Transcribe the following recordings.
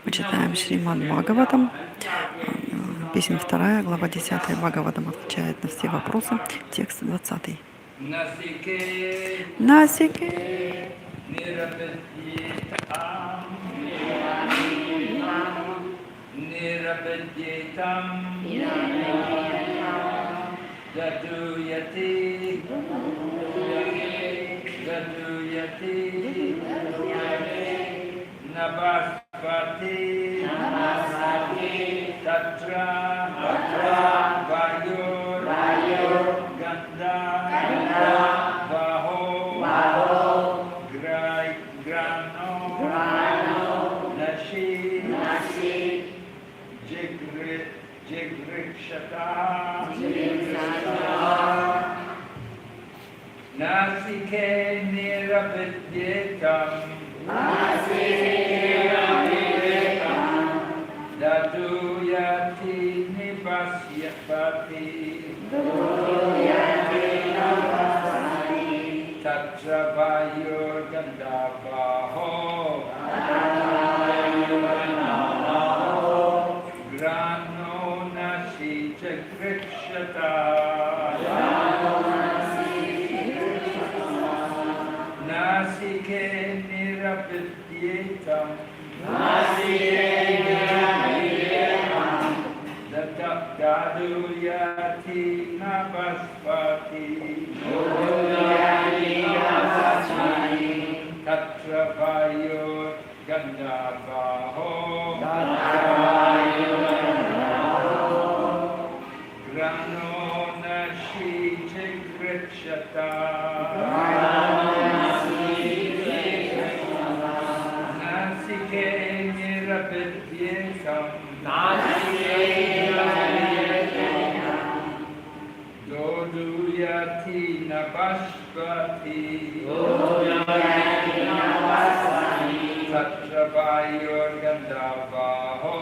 Мы читаем Шримад Бхагаватам, песня 2, глава 10. Бхагаватам отвечает на все вопросы, текст 20. Насике Namaspati Tatra Vayur Ganda Vaho Grano Nashi Jigrikshata Nasike Niravidyetam Daduyati Nivasyapati Tatra Vayur Gandavaho Grano Nashi Jagrikshata Nasike Niravidyetam Daduyati Navaspati Tatra Vayur Gandavaho Grano Nashi Jigrikshata Nasike Niravidyetam Navaspati Tatra Vayor Gandhavaho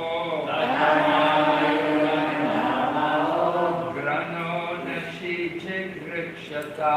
Grano Nashite Grikshata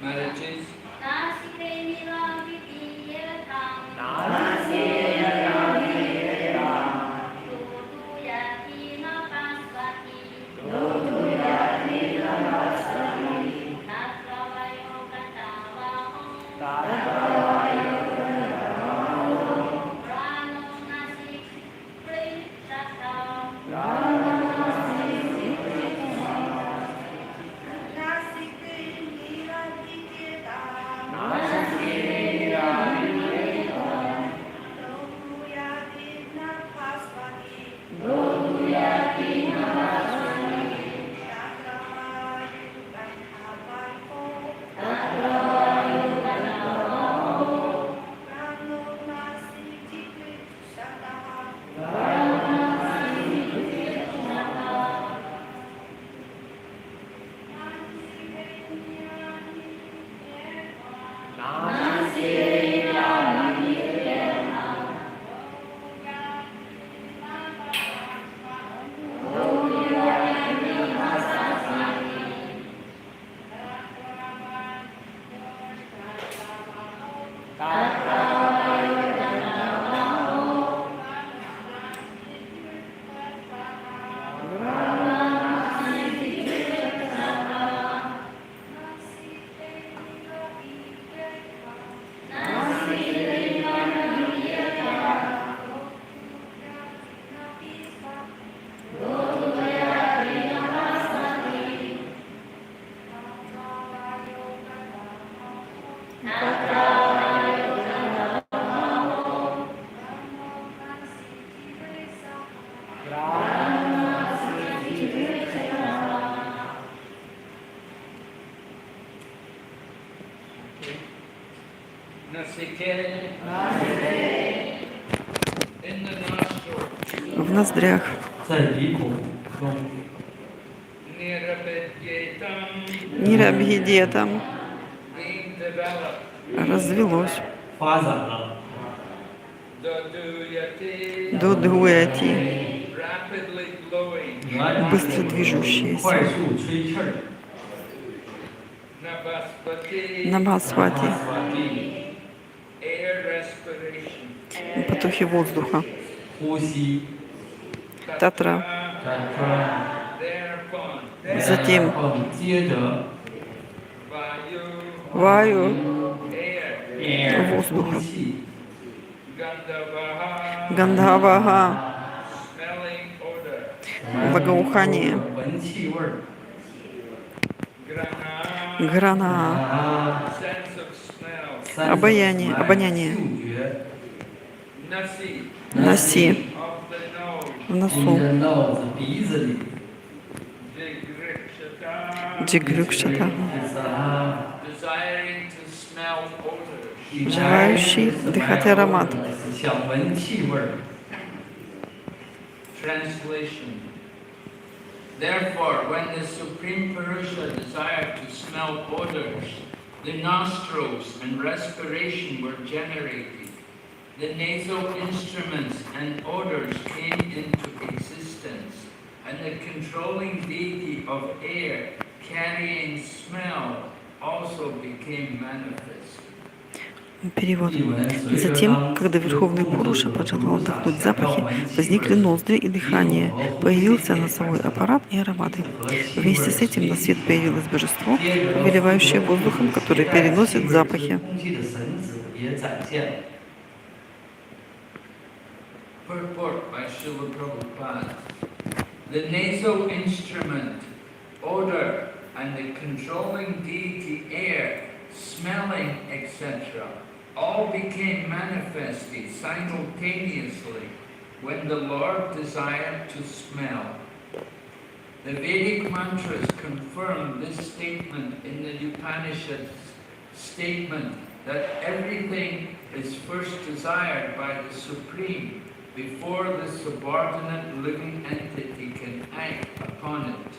Marathis. В ноздрях. Нирабхидетам развелось. Додуяти быстро движущиеся. Набасвати потоки воздуха. Татра. Затем ваю воздуха. Гандхаваха благоухание. Грана обаяние, обоняние. Наси в носу. Джигрюкшата. Желающий дыхать аромат. Therefore, when the Supreme Purusha desired to smell odors, the nostrils and respiration were generated. The nasal instruments and odors came into existence, and the controlling deity of air carrying smell also became manifest. Перевод. Затем, когда Верховный Пуруша пожелал вдохнуть запахи, возникли ноздри и дыхание, появился носовой аппарат и ароматы. Вместе с этим на свет появилось божество, повелевающее воздухом, который переносит запахи. Purport by Srila Prabhupada. The nasal instrument, odor, and the controlling deity air, smelling, etc., all became manifested simultaneously when the Lord desired to smell. The Vedic mantras confirm this statement in the Upanishads statement that everything is first desired by the Supreme before the subordinate living entity can act upon it.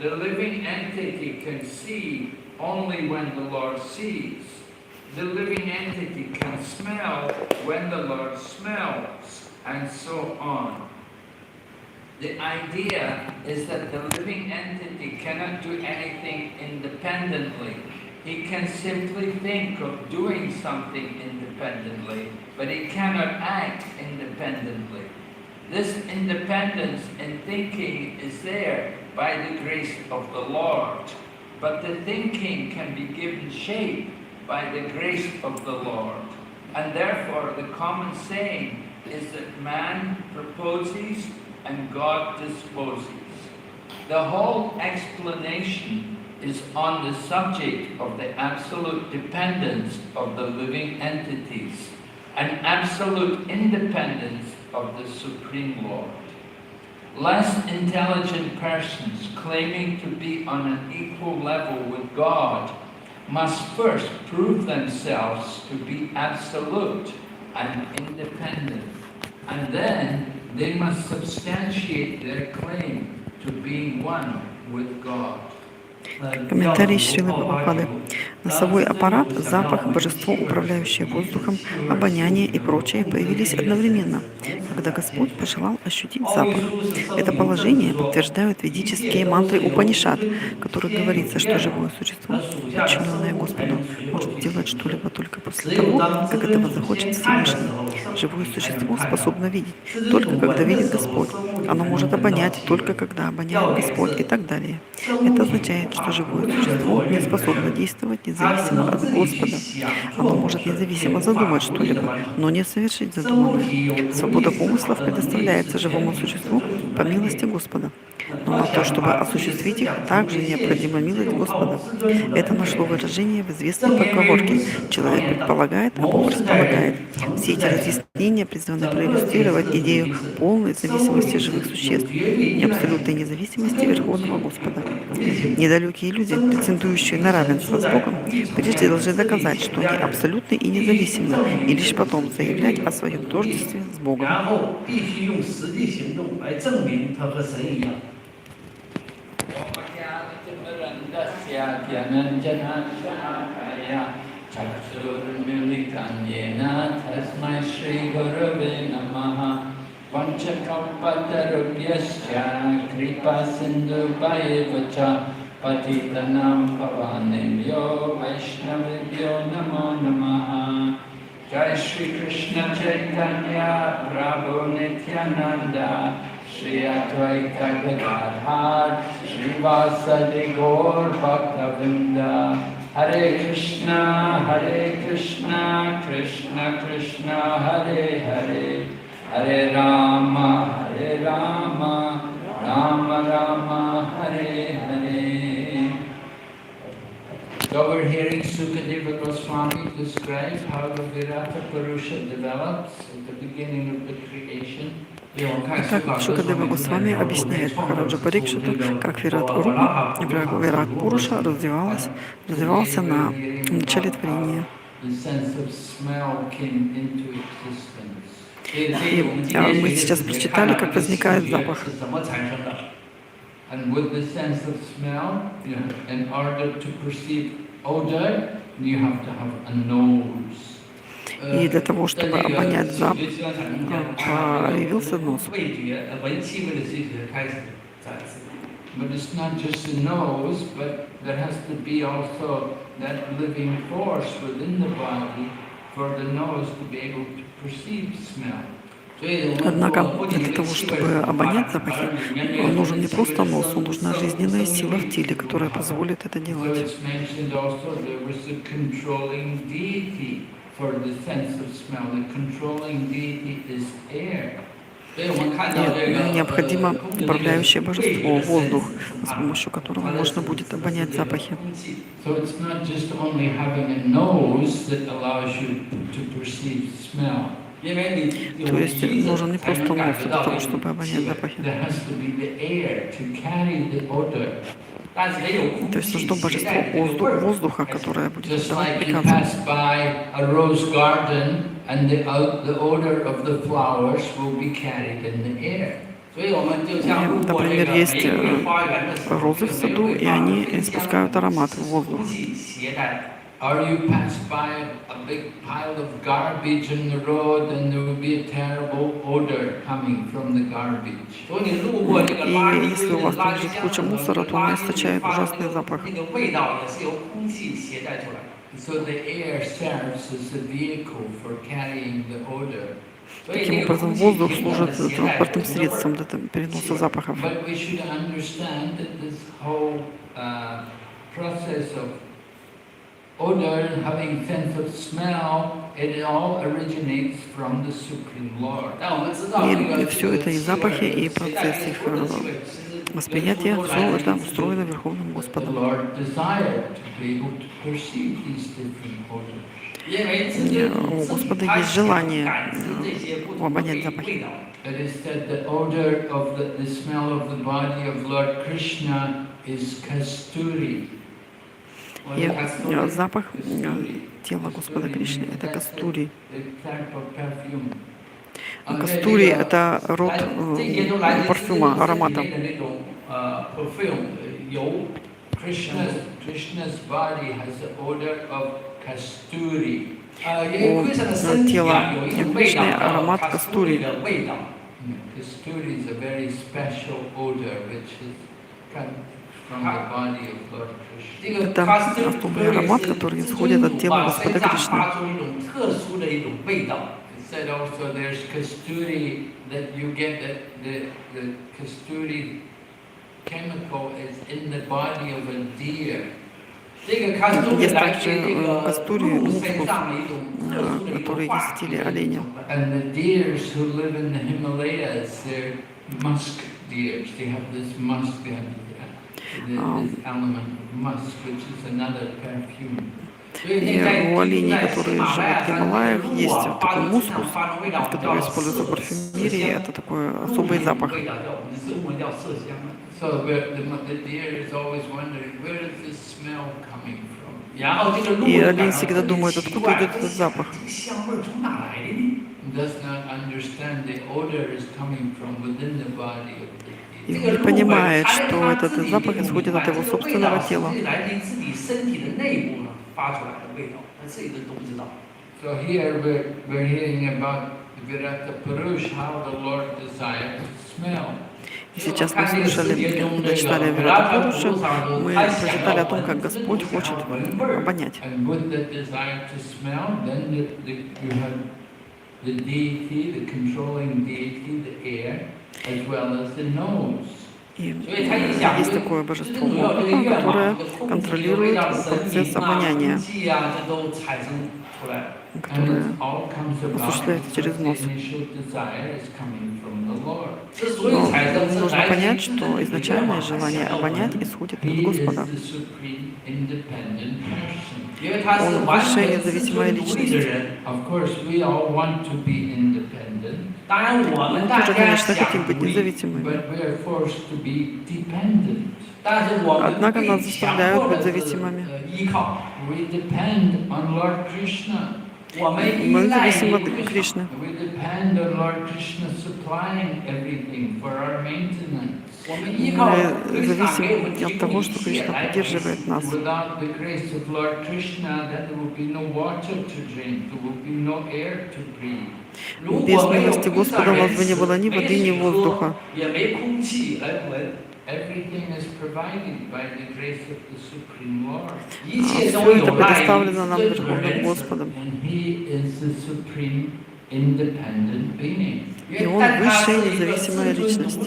The living entity can see only when the Lord sees. The living entity can smell when the Lord smells, and so on. The idea is that the living entity cannot do anything independently. He can simply think of doing something independently, but he cannot act independently. This independence in thinking is there by the grace of the Lord, but the thinking can be given shape by the grace of the Lord. And therefore the common saying is that man proposes and God disposes. The whole explanation is on the subject of the absolute dependence of the living entities and absolute independence of the Supreme Lord. Less intelligent persons claiming to be on an equal level with God must first prove themselves to be absolute and independent, and then they must substantiate their claim to being one with God. Комментарий Шрилы Прабхупады. Носовой аппарат, запах, божество, управляющее воздухом, обоняние и прочее появились одновременно, когда Господь пожелал ощутить запах. Это положение подтверждают ведические мантры Упанишад, в которых говорится, что живое существо, подчиненное Господу, может делать что-либо только после того, как этого захочет Всевышний. Живое существо способно видеть только когда видит Господь. Оно может обонять только когда обоняет Господь и так далее. Это означает, что живое существо не способно действовать независимо от Господа. Оно может независимо задумать что-либо, но не совершить задуманное. Свобода помыслов предоставляется живому существу по милости Господа. Но на то, чтобы осуществить их, также необходима милость Господа. Это нашло выражение в известной поговорке «Человек предполагает, а Бог располагает». Все эти разъяснения призваны проиллюстрировать идею полной зависимости живых существ и абсолютной независимости Верховного Господа. Недалекие люди, претендующие на равенство с Богом, прежде должны доказать, что они абсолютны и независимы, и лишь потом заявлять о своем тождестве с Богом. Patitanam Pavanebhyo Vaishnavibhyo Namo Namaha. Jai Shri Krishna Chaitanya Prabhu Nityananda Shri Advaita Gadadhar Shri Vasadi Gaur Bhaktavinda. Hare Krishna Krishna Krishna Hare Hare Hare Rama Rama Rama Hare Hare. So we're hearing Sukadeva Goswami describe how the Virata Purusha develops at the beginning of the creation. Итак, Шукадева Госвами объясняет Махараджа Парикшиту, как Вират Пуруша развивался на начале творения. И мы сейчас прочитали, как возникает запах. And with the sense of smell, in order to perceive odor, you have to have a nose. И для того, чтобы обонять запах, появился нос. But it's not just the nose, but there has to be also that living force within the body for the nose to be able to perceive smell. Однако для того, чтобы обонять запахи, нужен не просто нос, но нужна жизненная сила в теле, которая позволит это делать. И необходимо управляющее божество, воздух, с помощью которого можно будет обонять запахи. То есть нужен не просто нос для того, чтобы обонять запахи. То есть нужно божество воздуха, которое будет давать приказы. Например, есть розы в саду, и они испускают аромат в воздух. Or you pass by a big pile of garbage in the road and there will be a terrible odor coming from the garbage. И если у вас там лежит куча мусора, то он источает ужасный запах. So the air serves as a vehicle for carrying the odor. Таким образом, воздух служит транспортным средством для переноса запахов. But we should understand that this whole process of odor, having sense of smell, it all originates from the Supreme Lord. И все это, и запахи, и процесс их восприятия, все это устроено Верховным Господом. У Господа есть желание обонять запахи. И запах тела Господа Кришны — это кастури. Кастури — это род парфюма, аромата. У тела Кришны аромат кастури. Это особый аромат, который исходит от тела Господа Кришны. Есть также кастури, мускус, который есть в теле оленя. И у оленей, которые живут в Гималаях, есть вот такой мускус, который используется в парфюмерии. Это такой особый запах. И олень всегда думает, откуда идет этот запах. И он не понимает, что этот запах исходит от его собственного тела. И сейчас мы слышали, когда читали Вирата Пуруша, мы прочитали о том, как Господь хочет обонять. И есть такое божество воздуха, которое контролирует процесс обоняния, которое осуществляется через нос. Но нужно понять, что изначальное желание обонять исходит от Господа. Он высшая независимая личность. Мы тоже, конечно, хотим быть независимыми. Однако нас заставляют быть зависимыми. Мы зависим от Кришны. We depend on Lord Krishna supplying everything for our maintenance. Мы зависим от того, что Кришна поддерживает нас. Without the grace of Lord Krishna, then there will be no water to drink, there will be no air to breathe. Без милости Господа у нас бы не было ни воды, ни воздуха. Everything is provided by the grace of the Supreme Lord. Все это предоставлено нам Верховным Господом. And He is the supreme independent being. И Он высшая независимая личность.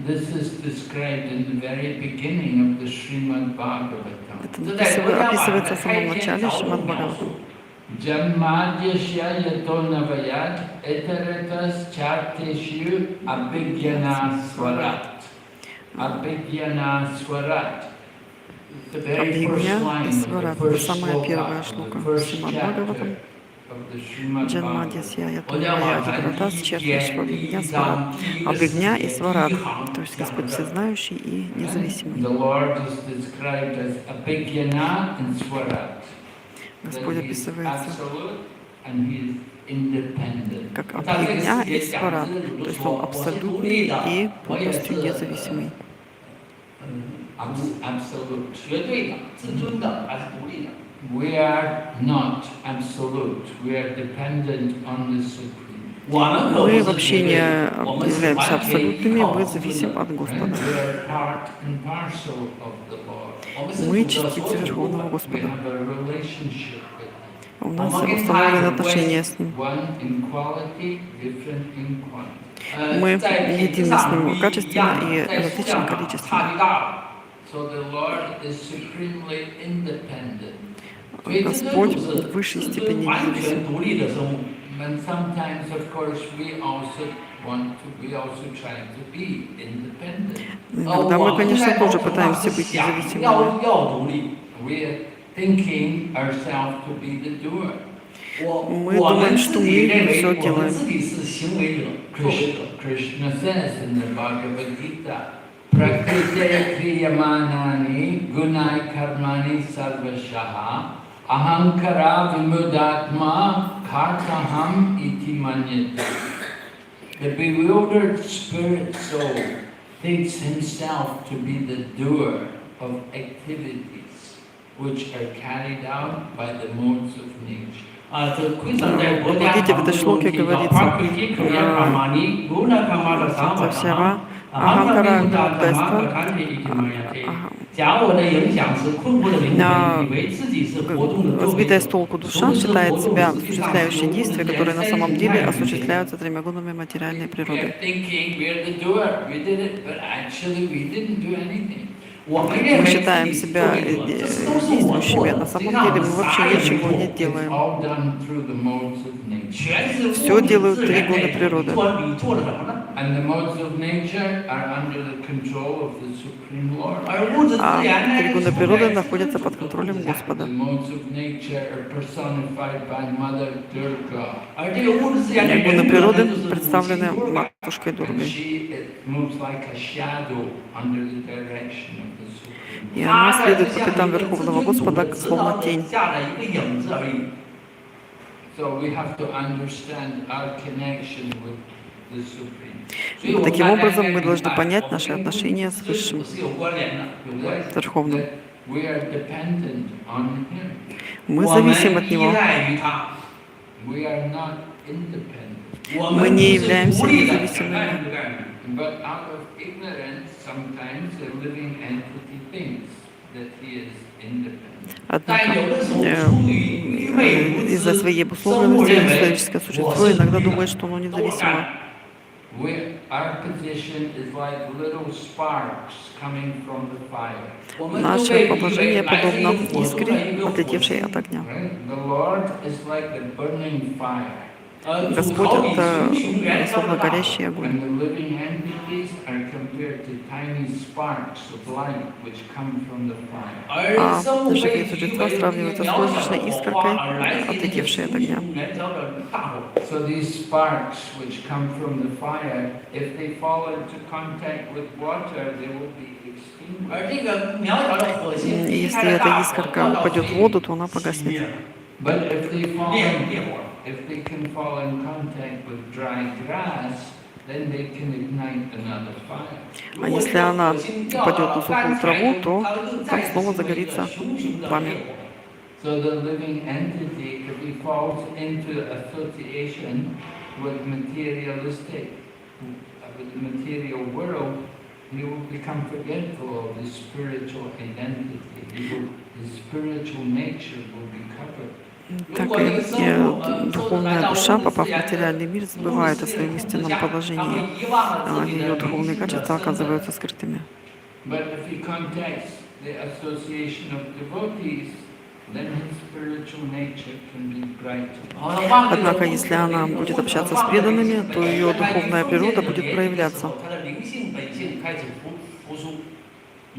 This is described in the very beginning of the Srimad Bhagavatam. Это описывается в самом начале Шримад Бхагаватам. Janmadhyasya yato navayat eteratas charteshu abhigyana swarat. Abhigyana swarat. The very first Абхигня line и of the Сварат. first Самая первая sloka шлока of the в first Шримад chapter Бхагаватам. of the Srimad Джанмадьясья Bhagavatam. Ятунвая Адикратас Чертешва Абхигня Сварат. Абхигня и Сварат. То есть Господь всезнающий и независимый. The Lord is described as abhigyana and swarat. Господь описывается как как Абхигня и Сварат. То есть Он абсолютный и полностью независимый. We are not absolute. We are dependent on the Supreme. Мы вообще не являемся абсолютными, мы зависим от Господа. We are part and parcel of the Lord. Мы частицы Верховного We Господа. have a relationship with Him. У нас установлены отношения с Ним. One in quality, different in quantity. Мы едины с Ним качественно и различны количественно. So the Lord is supremely independent. Господь в высшей степени независим. And sometimes, of course, we also try to be independent. Иногда мы, конечно, тоже пытаемся быть независимыми. We are thinking ourselves to be the doer. Мы думаем, что мы все делаем. Krishna says in the Bhagavad Gita, Prakrite kriyamanani gunai karmani sarvashaha ahankara vimudatma kartaham iti manyate. The bewildered spirit soul thinks himself to be the doer of activities which are carried out by the modes of nature. Видите, в этой шлоке говорится Савсява, Аханкара, Вимудайства, сбитая с толку душа считает себя осуществляющей действия, которые на самом деле осуществляются тремя гунами материальной природы. Мы считаем себя действующими, а на самом деле мы вообще ничего не делаем. Все делают три гуна природы. А три гуна природы находятся под контролем Господа. Гуны природы представлены матушкой Дургой. И она следует по пятам Верховного Господа, словно тень. Таким образом, мы должны понять наши отношения с Высшим, с Верховным. Мы зависим от Него. Мы не являемся независимыми. Однако из-за своей обусловленности человеческое существо иногда думает, что оно независимо. Наше положение подобно искре, отлетевшей от огня. Господь — это словно горящий огонь. А живые существа сравниваются с крошечной искоркой, отлетевшей от огня. И если эта искорка упадет в воду, то она погаснет. But if they fall 烈 in, 烈火。 if they can fall in contact with dry grass, then they can ignite another fire. А если она упадет на сухую траву, то там снова загорится пламя. So the living entity, if he falls into association with materialistic, with the material world, he will become forgetful of his spiritual identity. His spiritual nature will be covered. Так и духовная душа, попав в материальный мир, забывает о своем истинном положении. Ее духовные качества оказываются скрытыми. But if he contacts the association of devotees, then his spiritual nature can be brightened. Однако, если она будет общаться с преданными, то ее духовная природа будет проявляться.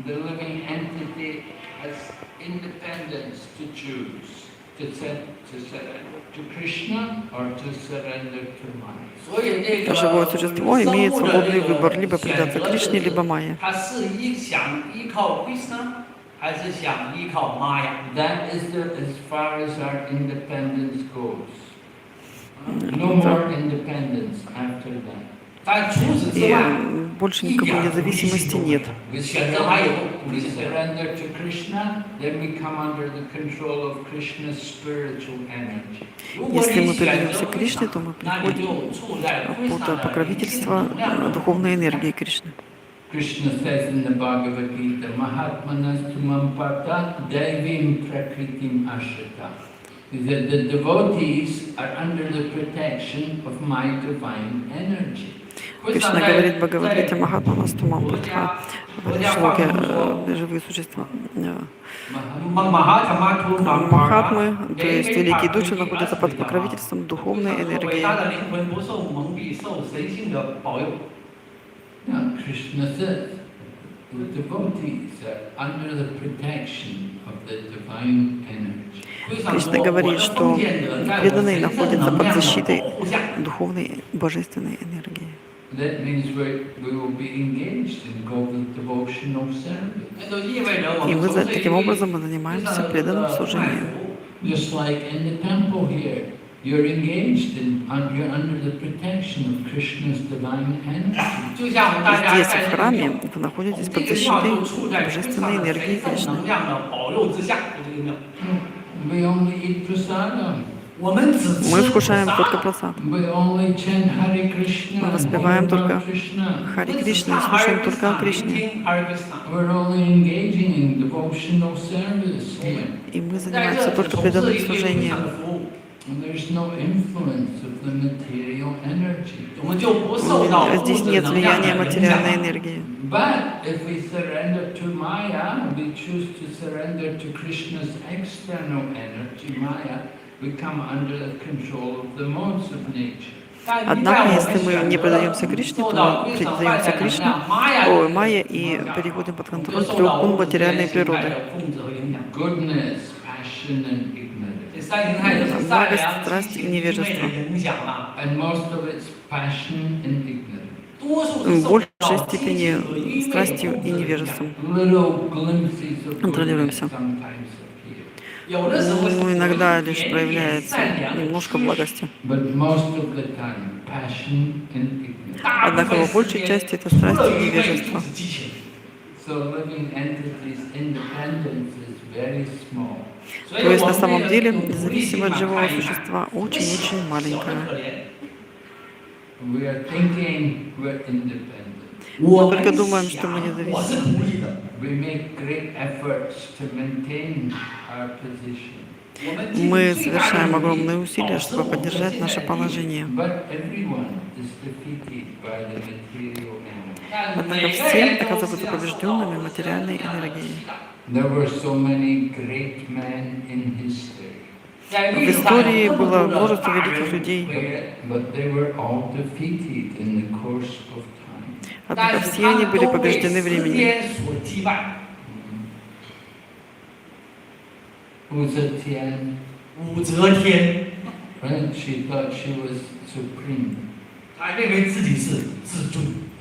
The living entity has independence to choose to surrender to Krishna or to surrender to Maya. Живое существо имеет свободный выбор, либо предаться Кришне, либо Майе. That is as far as our independence goes. No more independence after that. И больше никакой независимости нет. We surrender to Krishna, then we come under the control of Krishna's spiritual energy. Если мы предаемся Кришне, то мы приходим под покровительство духовной энергии Кришны. Krishna says in the Bhagavad Gita, Mahatmanas tumam pata devim prakritim ashrita. That the devotees are under the protection of my divine energy. Кришна говорит в Бхагавад-гите Махатмана Стумам Патха, в шлоке живые существа. Махатмы, то есть великие души, находятся под покровительством духовной энергии. Krishna says the devotees are under the protection of the divine energy. Кришна говорит, что преданные находятся под защитой духовной божественной энергии. That means we will be engaged in devotional service. И мы таким образом мы занимаемся преданным служением. Just like in the temple here, you're engaged in, you're under the protection of Krishna's divine energy. Здесь, в храме, вы находитесь под защитой божественной энергии Кришны. We only eat prasadam. Мы вкушаем только прасад. We only chant Hare Krishna. Мы воспеваем только Krishna. Хари Кришну и слушаем только о Кришне. We're only engaging in devotional service here. И мы занимаемся только преданным служением. And there's no influence of the material energy. Здесь нет влияния материальной энергии. But if we surrender to Maya, we choose to surrender to Krishna's external energy, Maya, we come under the control of the modes of nature. Однако, если мы не предаемся Кришне, то мы предаемся Кришне, Майе, и переходим под контроль трех гун материальной природы. Goodness, passion and ignorance. Благость, страсть и невежество. And most of it's passion and ignorance. В большей степени страстью и невежеством контролируемся. Ну, иногда лишь проявляется немножко благости. Однако в большей части это страсть и невежество. То есть на самом деле зависимость от живого существа очень-очень маленькая. Мы только думаем, что мы независимы. Мы совершаем огромные усилия, чтобы поддержать наше положение. Однако все оказываются побежденными материальной энергией. В истории было множество великих людей. Однако все они были побеждены временем.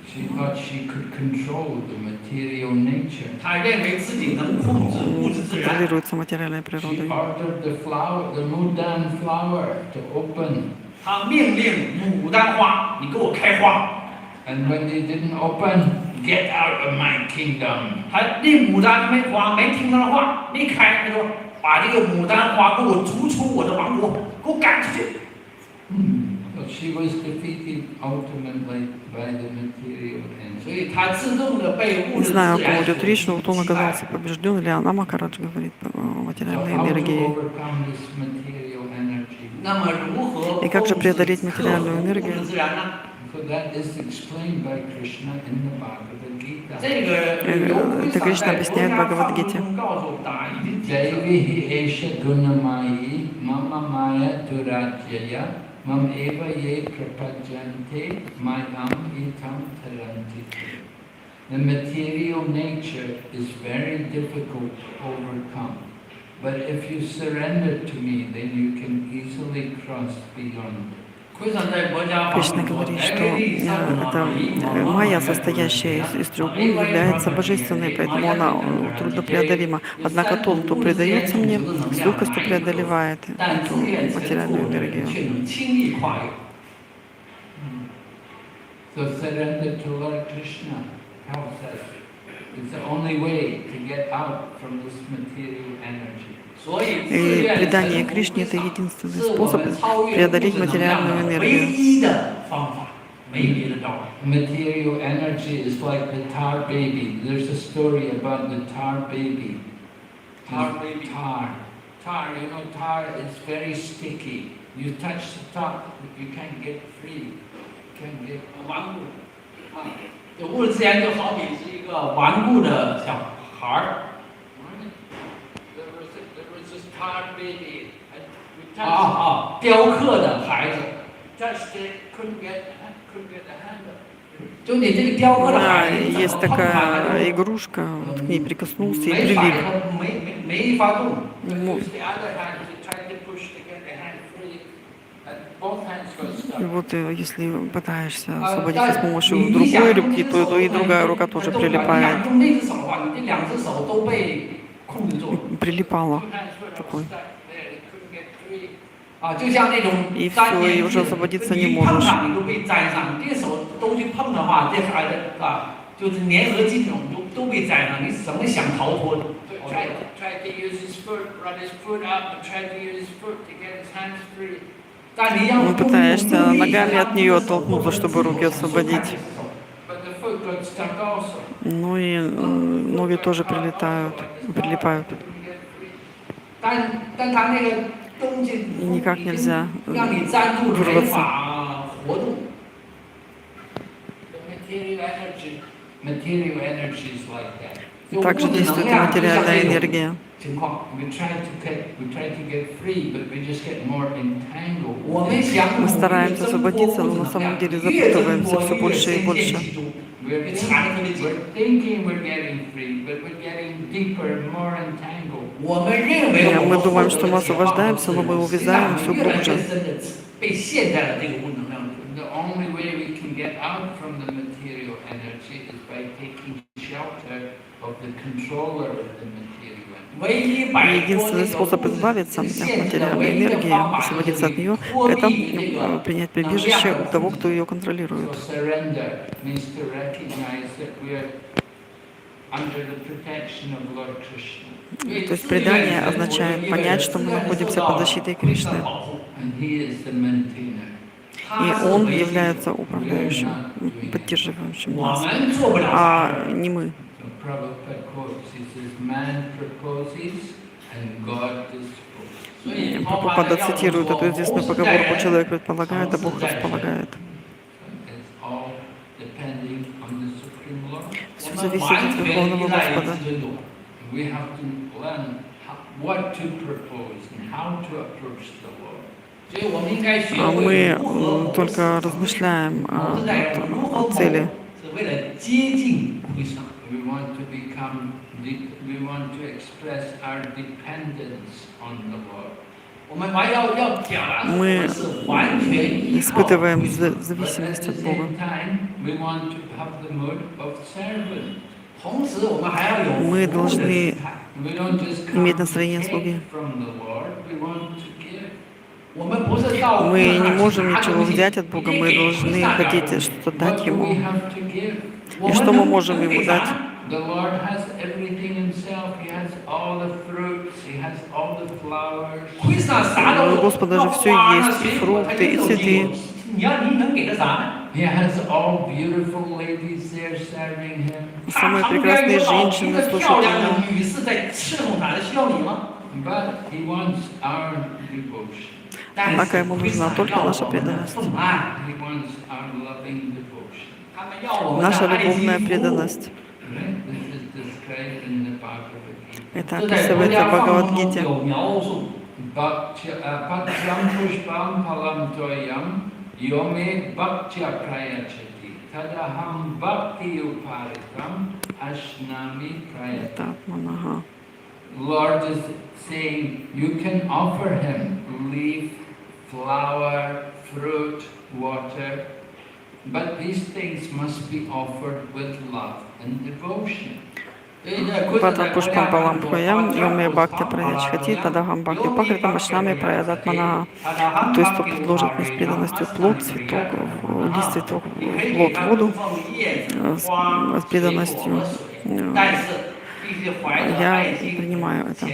She thought she could control the material nature. 他认为自己能控制物质自然。 контролируется материальной She природой. ordered the flower, the mudan flower, to open. 他命令牡丹花，你给我开花。 And when they didn't open, get out of my kingdom. 他令牡丹花没听他的话，离开。他说：“把这个牡丹花给我逐出我的王国，给我赶出去。” So she was defeated ultimately by the material 所 energy. 以他自动的被物 Не 质 знаю, 自 о ком 然 идет речь, но вот он 击败 оказался побежден, или она, Махарадж, говорит, So материальной how to энергией. overcome this material energy? 那么如何 И как же 控制 преодолеть 克 материальную 服物 энергию? 质自然呢？ So that is explained by Krishna in the Bhagavad Gita. 这个由 Это 归 Кришна 在 объясняет в 佛家放 Бхагавад-гите. 中告诉我们，答案已经解释了。 Devi esha gunamayi mama maya durajaya mam eva ye prapajante mayam itam taranti. The material nature is very difficult to overcome. But if you surrender to me, then you can easily cross beyond. 归藏在佛家放 Кришна 中说， говорит, что 德维利三个 это майя, состоящая из трех гун, является божественной, поэтому она труднопреодолима. Однако тот, кто предается мне, с легкостью преодолевает эту материальную энергию. So surrender to Lord Krishna helps us. It's the only way to get out from this material energy. И предание Кришне — это единственный способ преодолеть материальную энергию. Material energy is like the tar baby. There's a story about the tar baby. Tar, you know, tar is very sticky. You touch the top, you can't get free. Can't get. 顽固啊，这物质自然就好比是一个顽固的小孩儿。 There was this tar baby. And we 雕刻的孩子， touched it, couldn't get the handle. 就你这个雕刻的 Да, 孩子， есть 怎么碰它 такая игрушка, вот к ней прикоснулся и 没法 прилип. 没法动。 Ему- Use the other hand to try to push to get the hand free. And both hands got И stuck. вот если пытаешься освободиться с помощью другой руки, то и другая рука тоже 你 прилипает. 想动那只手的话，你这两只手都被控制住了。 Прилипала. Two hands were all Такой. stuck there. They couldn't get free. 啊，就像那种 И 粘 всё, 粘 и уже 性 освободиться 你 не 一碰 можешь. 上你都被粘上，你这手都去碰的话，这孩子就是粘合剂这种都被粘上，你怎么想逃脱的？ So tried to use his foot, run his foot up, and tried to use his foot to get his hands free. 但你要 Ну, 动 пытаешься 动力 ногами 让 от нее 这个手 оттолкнуться, чтобы руки освободить. But the foot got stuck also. Ну и ноги тоже прилипают. 但他那个东西 И никак нельзя 让你粘住，没 вырваться. 法活动。 The material energy is like that. Также действует и материальная энергия. 情况， We try to get free, but we just get more entangled. 我们想 Мы стараемся освободиться, но на самом деле запутываемся все больше и больше. We're thinking we're getting free, but we're getting deeper and more entangled. 我们认为我 Мы думаем, что мы освобождаемся, но мы увязаем все 越来越 глубже. 深的被陷在了这个无能量里。 The only way we can get out from the material energy is by taking shelter of the controller of the material energy. 唯一摆脱 Единственный 这个 способ 物质 избавиться от 陷的 материальной 唯一的 энергии, 方法 освободиться от нее, 脱 это 离这个 принять прибежище у того, кто ее контролирует. So surrender means to recognize that we're under the protection of Lord Krishna. То есть предание означает понять, что мы находимся под защитой Кришны, And he is the maintainer. и Он является управляющим, поддерживающим 我 нас, 们做不了啥。 а не мы. So Prabhupada quotes, he says, man proposes and God disposes. 所以 Прабхупада цитирует эту известную поговорку: «Человек предполагает, а Бог располагает». So it's all depending on the Supreme Lord. Все зависит от Верховного Господа. We have to learn what to propose and how to approach the Lord. 所以我们应该学 А 会 мы 如何 только размышляем 我们在如何 о цели. 是为了接近归上。 We want to become, we want to express our dependence on the Lord. Мы испытываем зависимость от Бога. Мы должны иметь настроение слуги. Мы не можем ничего взять от Бога, мы должны хотеть что-то дать Ему. И что мы можем Ему дать? У Господа же все есть, и фрукты, и цветы. Самые прекрасные женщины слушают Ему. Однако Ему нужна только наша преданность. Наша любовная преданность. Это описывается в Бхагавад-гите. Lord is saying, you can offer him leaf, flower, fruit, water, but these things must be offered with love and devotion. Патам пушпам палам пхоям, йоме бхакти праячхати, тадахам бхакти пахритам ашнами праядат мана. То есть, кто предложит мне с преданностью плод, цветок, лист цветок, плод, воду, с преданностью, я принимаю это.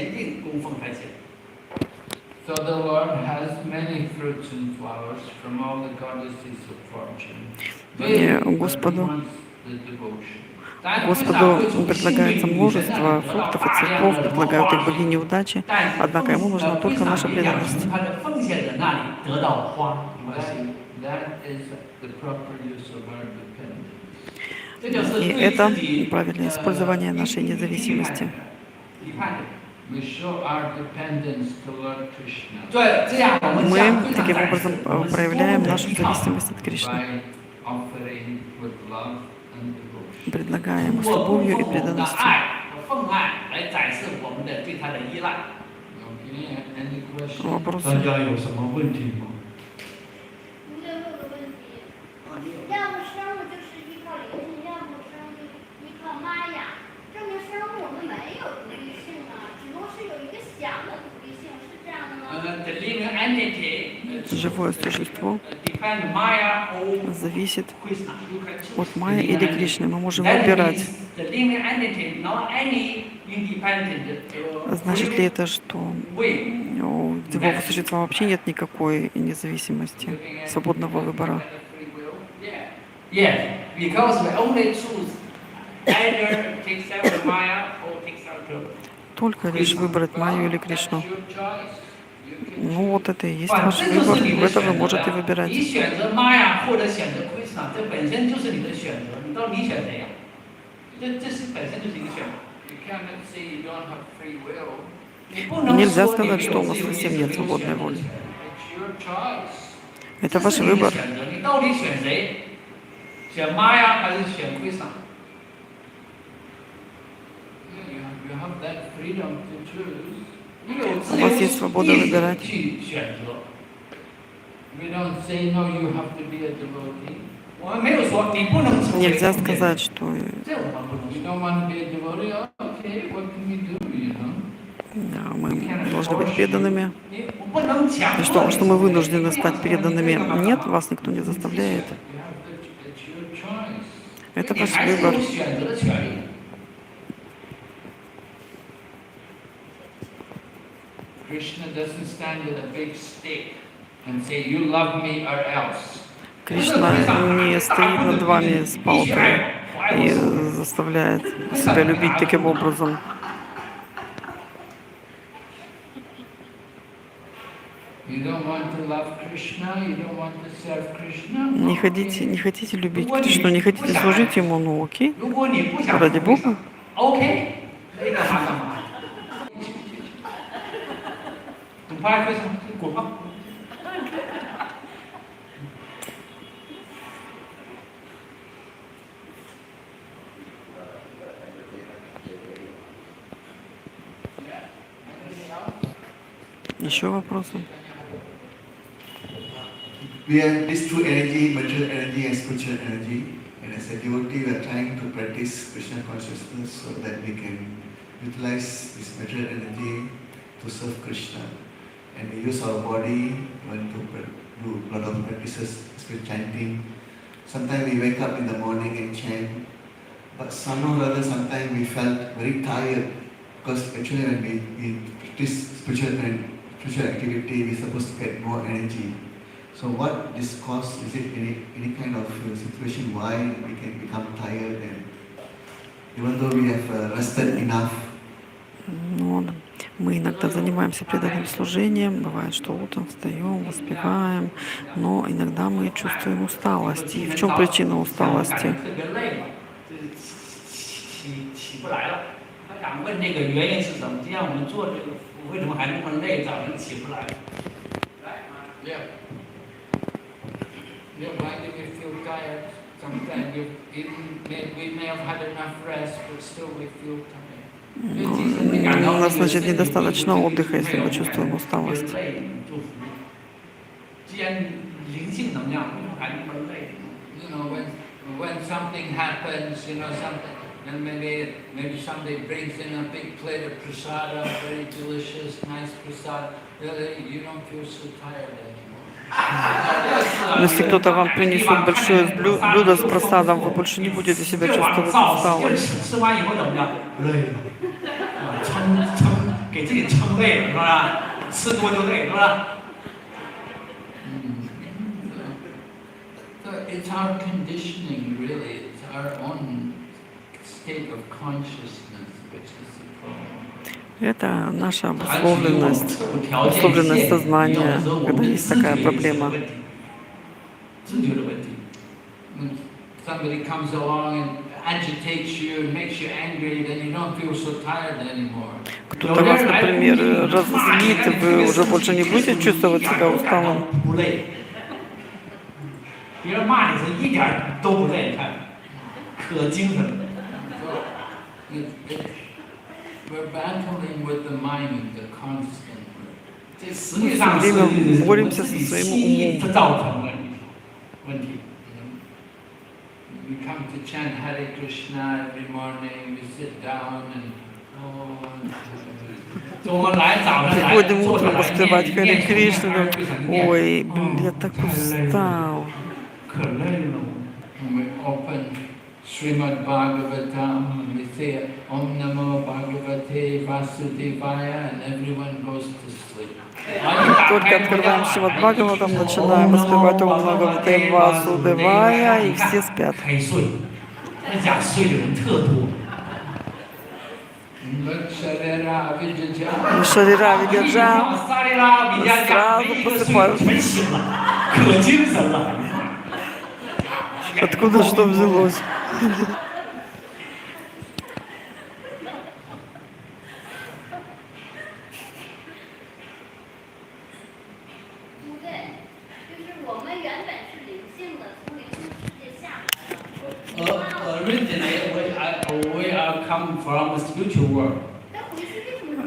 Господу предлагается множество фруктов и цветов, предлагают их богини удачи, однако Ему нужна только наша преданность. И это правильное использование нашей независимости. Мы таким образом проявляем нашу зависимость от Кришны, предлагая Ему с любовью и преданностью. Вопросы? Живое существо зависит от Майя или Кришны. Мы можем выбирать. Значит ли это, что у живого существа вообще нет никакой независимости, свободного выбора? Только лишь выбрать Майю или Кришну. Ну вот это и есть ваш выбор, в это вы можете выбирать. Нельзя сказать, что у вас совсем нет свободной воли. Это ваш выбор. У вас есть свобода выбирать. Нельзя сказать, что да, мы должны быть преданными. И что мы вынуждены стать преданными? Нет, вас никто не заставляет. Это ваш выбор. Кришна не стоит над вами с палкой и заставляет себя любить таким образом. Не хотите любить Кришну, не хотите служить Ему, ну окей, ради Бога. Еще вопросы? We have these two energy, material energy and spiritual energy. And as a devotee, we are trying to practice Krishna consciousness so that we can utilize this material energy to serve Krishna. And we use our body when to do a lot of practices, especially chanting. Sometimes we wake up in the morning and chant, but somehow or other, sometimes we felt very tired because actually when we practice spiritual activity, we're supposed to get more energy. So what this cause, is it any kind of situation why we can become tired and even though we have rested enough? Ну, мы иногда занимаемся преданным служением, бывает, что утром встаем, воспеваем, но иногда мы чувствуем усталость. И в чем причина усталости? Why do we feel tired? Sometimes we may have had enough rest, but still we feel tired. У нас, значит, недостаточно отдыха, если мы чувствуем усталость. When something happens, something, and maybe somebody brings in a big plate of prasada, very delicious, nice prasada, you don't feel so tired anymore. Если кто-то вам принесет большое блюдо с просадом, вы больше не будете себя чувствовать усталым. It's our conditioning, really. It's our own state of consciousness, which is the problem. Это наша обусловленность сознания, когда есть такая проблема. Somebody comes along and agitates you and makes you angry, then you don't feel so tired anymore. Кто-то вас, например, разозлит, и вы уже больше не будете чувствовать себя усталым. We're battling with the mind constantly. Мы все время боремся со своим умом. We come to chant Hare Krishna every morning, we sit down and приходим утром воспевать Харе Кришну. Ой, я так устал. Srimad Bhagavatam, we say Om Namo Bhagavate Vasudevaya, and everyone goes to sleep. Только открываем Шримад Бхагаватам, начинаем воспевать Ом Бхагавате Васудевая, и все спят. Шарира Видяджа сразу просыпаются. Откуда что взялось?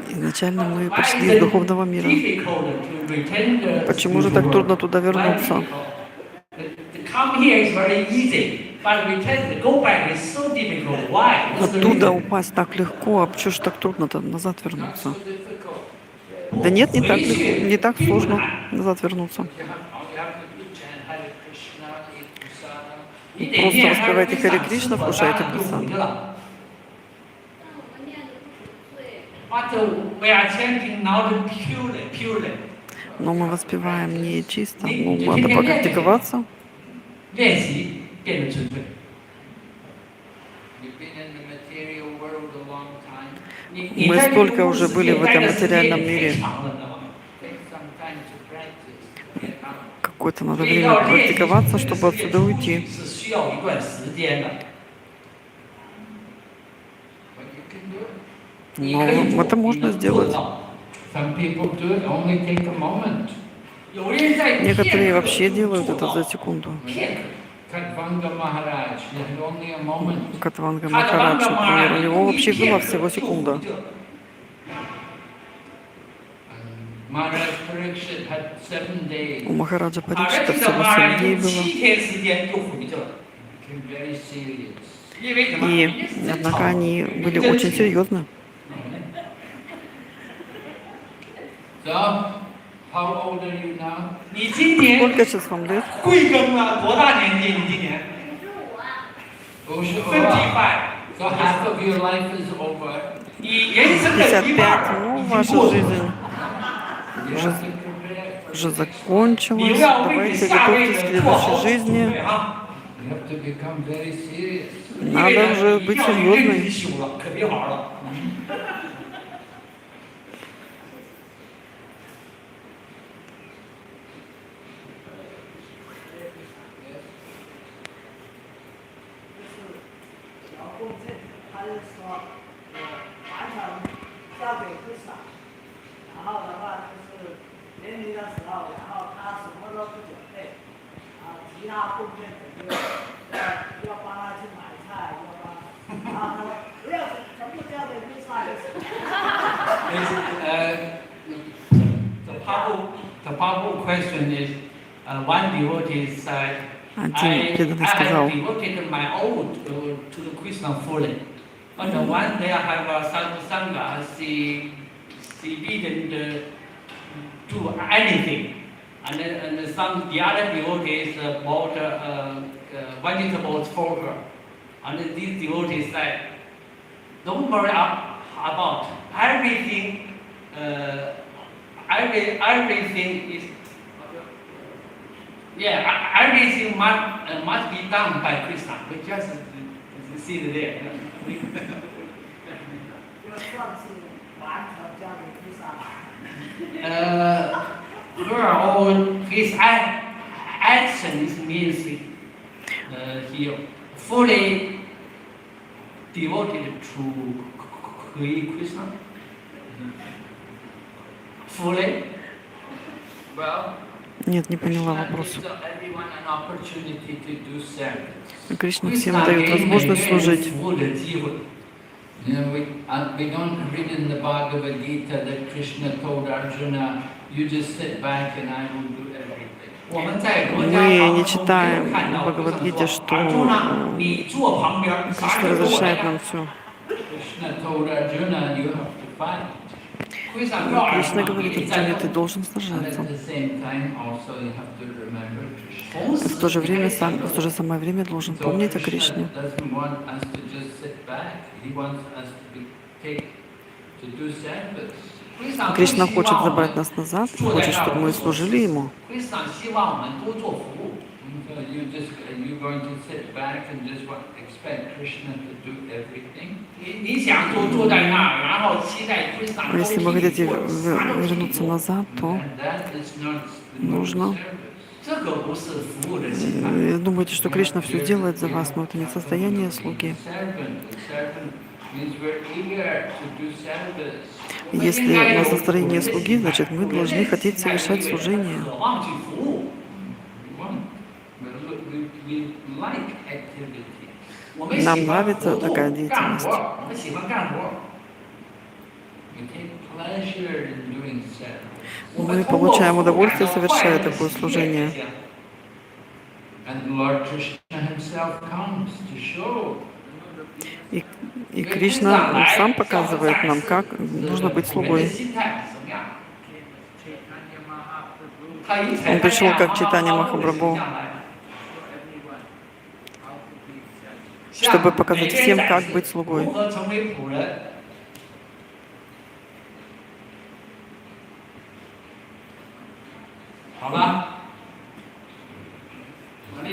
Изначально мы пришли из духовного мира. Почему же так трудно туда вернуться? Оттуда упасть так легко, а почему же так трудно-то назад вернуться? Да нет, не так легко, не так сложно назад вернуться. Просто воспевайте Харе Кришна, вкушайте прасад. Но мы воспеваем не чисто, надо попрактиковаться. Мы столько уже были в этом материальном мире. Какое-то надо время практиковаться, чтобы отсюда уйти. Но это можно сделать. Некоторые вообще делают это за секунду. Катванга Махарадж, например, у него вообще была всего секунда. Maharaj Parikshit had 7 days. У Махараджа 好，而 Парикшита 这个 всего 7 Махарадж дней 用 было. 7天时间就回去了， Became very serious. 因为什么？ И, 人家是真 однако, 吵， они были 真 очень 情。 серьезны. So, how old are you now? 你今年 Сколько сейчас вам лет? 贵庚了？多大年纪？你今年 Oh, sure. 55。 So half of your life is over. 你人生的一半 55, ну, 已经 ваша 过去 жизнь 了。 You have to prepare for уже the next one. 你 закончилась. 要为你 Давайте 下辈 готовьтесь к 子做好 следующей 准备 жизни. 哈。 You have to become very serious. 因为 Надо 呢， уже 你 быть 要认真 серьезной. 修了，可别玩了。 他是说，完全交给不少，然后的话就是年龄的时候，然后他什么都不准备，其他贡献的要帮他去买菜，要帮他，然后他说不要全部交给不少。 The powerful question is, one devotee said, Один преданный I сказал, have devoted my all to the Krishna fully. But one day I have a sadhu sangha, she didn't do anything. And the other devotees bought vegetables for her. And these devotees said, don't worry about everything. Everything is, everything must be done by Krishna. We just see it there. 就算是完全交给不少。 Her or his actions means he fully devoted to Krishna. Fully. Well, нет, не поняла Krishna вопроса. gives everyone an opportunity to do service. Кришна всем Krishna дает gave возможность everyone служить. 服务的机会。 You know, we don't read in the Bhagavad Gita that Krishna told Arjuna, you just sit back and I will do everything. 我们在国家 Мы 堂 не 中没有 читаем 看 в 到 Бхагавадгите, 说 что 尔朱那，你坐旁边，啥 Кришна 事都我 разрешает 来 нам 干。 все. Krishna told Arjuna, you have to fight. Krishna 告尔朱 Кришна 那， говорит 你在 Арджуне, ты 斗。 должен And сражаться. at the same time, also you have to remember Krishna. 同 В то же 时， время сам, в то же самое время должен So помнить о Krishna Кришне. doesn't want us to just sit back. He wants us to do service. Кришна хочет забрать нас назад, хочет, чтобы мы служили Ему. Krishna 希望我们多做服务。 So you're going to sit back and just expect Krishna to do everything? 你想坐在那儿，然后期待 Krishna 都 Если вы 替你 хотите 做，啥都替你 вернуться 做， назад, то And that is not the нужно. service. 这个不是服务的心态。 Думаете, что Кришна все делает за вас, но это не состояние слуги. Если у нас настроение слуги, значит мы должны хотеть совершать служение. 渴望去服务。 我们喜 Нам 欢 нравится 活动 такая 干 деятельность. 活，我们喜欢干活。 Мы получаем удовольствие, совершая такое служение. И Кришна сам показывает нам, как нужно быть слугой. Он пришел как Чайтанья Махапрабху, чтобы показать всем, как быть слугой.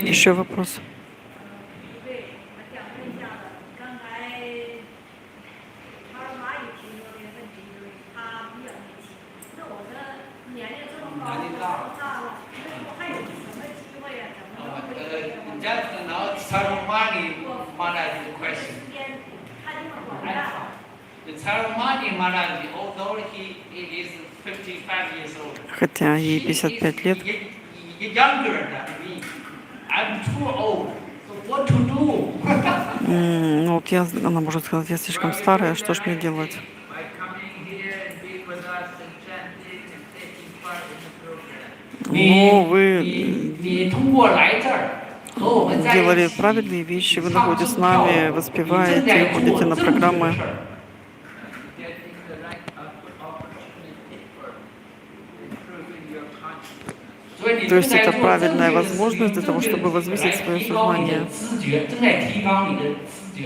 Еще вопрос? 对，我想问一下的，刚才他蚂蚁提出的问题，就是他比较年轻，那我的年龄这么高，我大了，那我还有什么机会呀？怎么能会？ Just now, Sarvamani Maharaj question. 时间看这么短暂。 The Sarvamani Maharaj, although he is 55 years old, Хотя ей 55 лет, younger than me. I'm too old. So what to do? ну вот она может сказать, я слишком старая, что ж мне делать? By coming here and being with us and chanting and taking Но вы 你通过来这儿和我们在一 делали 起 правильные вещи, вы 唱 находитесь 诗 с 跳 нами, 舞，你正 воспеваете, 在 ходите 做 на 正确的 программы. 事儿。 getting the right opportunity for improving your consciousness. 所以你 То 正 есть 在 это 做正 правильная 确的事， возможность 用 для 正 того, 确的 чтобы 智慧来 возвысить свое 提高你的 сознание. 知觉，正在提高你的知觉。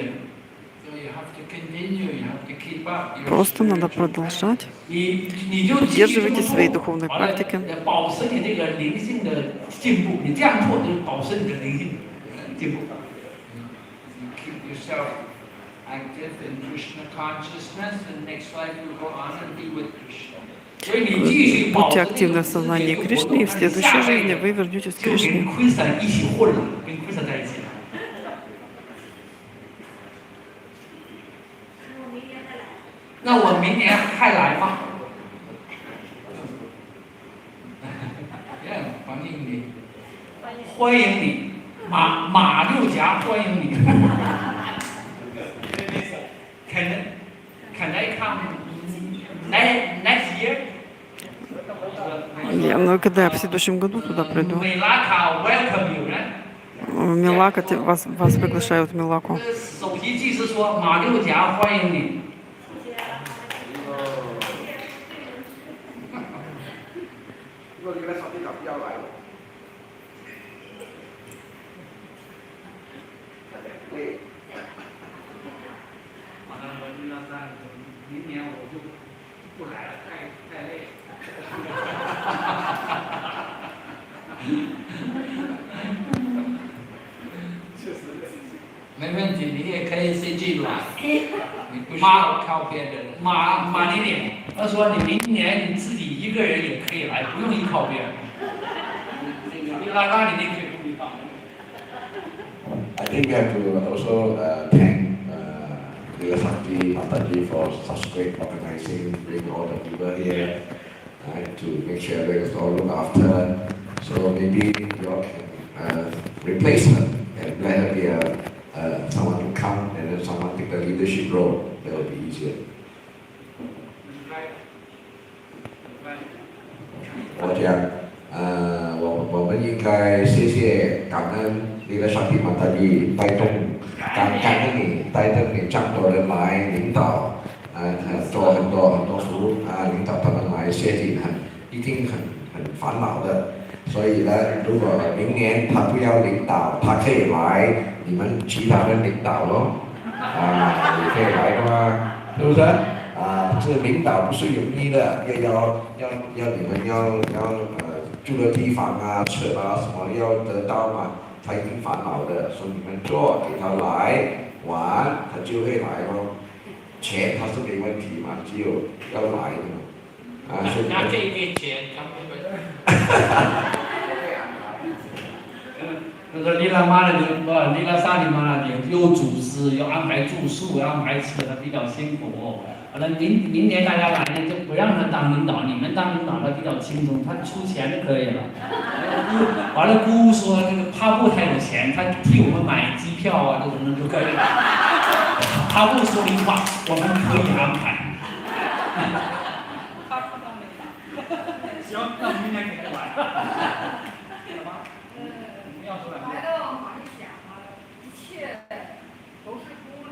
So you have to continue, you have to keep up your Просто надо spiritual продолжать. practice. 你就继续这么 Поддерживайте свои 做， духовные 完了 практики. 保持你这个灵性的进步。你这样做就是保持你的灵性进步。 You keep yourself active in Krishna consciousness, and next life you go on and be with Krishna. 所以你继续保 Будьте 持这 активны 种 в 知 сознании 觉跟活 Кришны, 动， и в 那你 следующей 下辈 жизни 子 вы вернетесь к 就跟 Кришне. 奎萨一起混了，跟奎萨在一起了。 那我明年还来吗？ Yeah, 欢迎你。欢迎你，马六甲欢迎你。Can I come next year? Ну, когда я в следующем году туда приду. Мелака welcome you, right? Мелака, вас приглашают в Мелаку. 首席技师说马六甲欢迎你。 明年我就不来了，太累了。没问题，你也可以自己来，你不需要靠别人。马玲玲，他说你明年你自己一个人也可以来，不用依靠别人。你拉你那句不依靠。 I think we have to also thank Sakti Mataji for such great organizing, bring all the people here, right, to make sure everyone is all looked after. So maybe you all can replace her and let her be someone to come and then someone take the leadership role. That will be easier. 我讲，我们应该谢谢感恩你的上帝马大义带动，感恩你带动你这么多人来领导，做很多服务领导他们来设计一定很烦恼的。所以呢，如果明年他不要领导，他可以来你们其他人领导咯，你可以来的嘛，是不是？ 这领导不是容易的，要你们要住的地方吃什么要得到嘛，他一定烦恼的，所以你们做给他来玩，他就会来咯。钱他是没问题嘛，只有要来的嘛。所以那这个钱他们会。他说你那妈的你那啥的嘛，有组织，要安排住宿，要安排吃的，比较辛苦。 完了，明年大家来呢，就不让他当领导，你们当领导他比较轻松，他出钱就可以了。完了，姑说这个他不太有钱，他替我们买机票这种的就可以了。他不说零话，我们可以安排。行，那我明年给他来。不要说了。来到马来西亚一切。